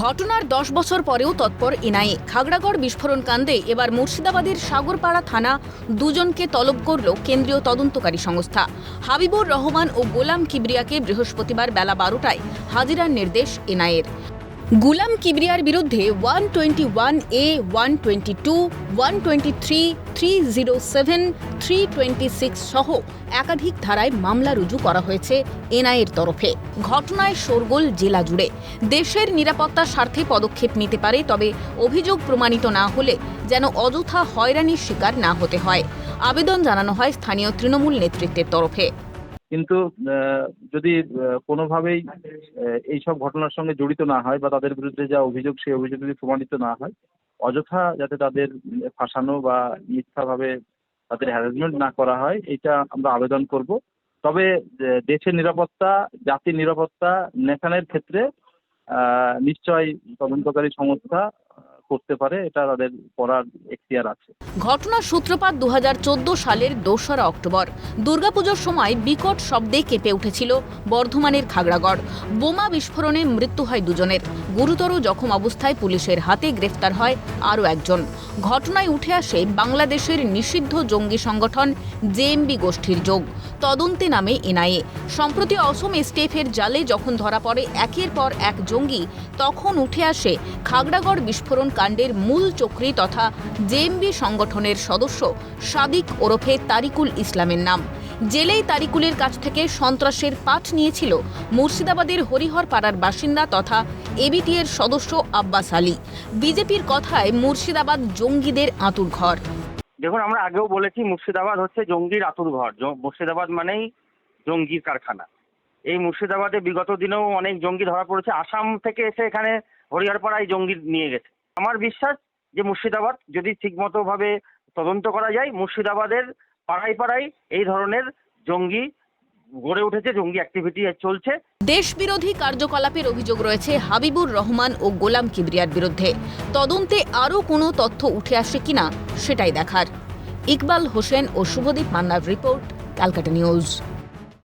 ঘটনার 10 বছর পরেও তৎপর এনআইএ। খাগড়াগড় বিস্ফোরণ কাণ্ডে এবার মুর্শিদাবাদের সাগরপাড়া থানা দুজনকে তলব করল কেন্দ্রীয় তদন্তকারী সংস্থা। হাবিবুর রহমান ও গোলাম কিবরিয়াকে বৃহস্পতিবার বেলা 12টায় হাজিরার নির্দেশ এনআইএর। গোলাম কিবরিয়ার বিরুদ্ধে 121A, 122, 123, 307, 326 সহ একাধিক ধারায় মামলা রুজু করা হয়েছে এনআইএর তরফে। ঘটনায় শোরগোল জেলা জুড়ে। দেশের নিরাপত্তার স্বার্থে পদক্ষেপ নিতে পারে, তবে অভিযোগ প্রমাণিত না হলে যেন অযথা হয়রানির শিকার না হতে হয়। আবেদন জানানো হয় স্থানীয় তৃণমূল নেতৃত্বের তরফে। কিন্তু যদি কোনোভাবেই এইসব ঘটনার সঙ্গে জড়িত না হয় বা তাদের বিরুদ্ধে যা অভিযোগ সেই অভিযোগ যদি প্রমাণিত না হয়, অযথা যাতে তাদের ফাঁসানো বা মিথ্যাভাবে তাদের হ্যারাসমেন্ট না করা হয়, এটা আমরা আবেদন করব। তবে দেশের নিরাপত্তা, জাতির নিরাপত্তা নেশানের ক্ষেত্রে নিশ্চয়ই তদন্তকারী সংস্থা করতে পারে, এটা তাদের করার এখতিয়ার আছে। ঘটনার সূত্রপাত 2014 সালের 2রা অক্টোবর। দুর্গাপুজোর সময় বিকট শব্দে কেঁপে উঠেছিল বর্ধমানের খাগড়াগড়। বোমা বিস্ফোরণে মৃত্যু হয় দুজনের। গুরুতর জখম অবস্থায় পুলিশের হাতে গ্রেফতার হয় আরও একজন। ঘটনায় উঠে আসে বাংলাদেশের নিষিদ্ধ জঙ্গি সংগঠন জেএমবি গোষ্ঠীর যোগ। তদন্তে নামে এনআইএ। সম্প্রতি অসম এসটিএফের জালে যখন ধরা পড়ে একের পর এক জঙ্গি, তখন উঠে আসে খাগড়াগড় বিস্ফোরণ কাণ্ডের মূল চক্রী তথা জেএমবি সংগঠনের সদস্য সাদিক ওরফে তারিকুল ইসলামের নাম। জেলেই তারিকুলের কাছ থেকে সন্ত্রাসের পাঠ নিয়েছিল মুর্শিদাবাদের হরিহরপাড়ার বাসিন্দা তথা এবিটিএর সদস্য আব্বাস আলী। বিজেপির কথায় মুর্শিদাবাদ জঙ্গিদের আঁতুড়ঘর। দেখুন, আমরা আগেও বলেছি মুর্শিদাবাদ হচ্ছে জঙ্গির আঁতুড়ঘর। মুর্শিদাবাদ মানেই জঙ্গির কারখানা। এই মুর্শিদাবাদে বিগত দিনেও অনেক জঙ্গি ধরা পড়েছে। আসাম থেকে এসে এখানে হরিহরপাড়ায় জঙ্গি নিয়ে গেছে। আমার বিশ্বাস যে মুর্শিদাবাদ যদি ঠিকমতো ভাবে তদন্ত করা যায়, মুর্শিদাবাদের পাড়ায় পাড়ায় এই ধরনের জঙ্গি গড়ে উঠেছে, জঙ্গি অ্যাক্টিভিটি চলছে। দেশবিরোধী কার্যকলাপের অভিযোগ রয়েছে হাবিবুর রহমান ও গোলাম কিবরিয়ার বিরুদ্ধে। তদন্তে আরও কোনো তথ্য উঠে আসে কিনা সেটাই দেখার। ইকবাল হোসেন ও শুভদীপ মান্নার রিপোর্ট, ক্যালকাটা নিউজ।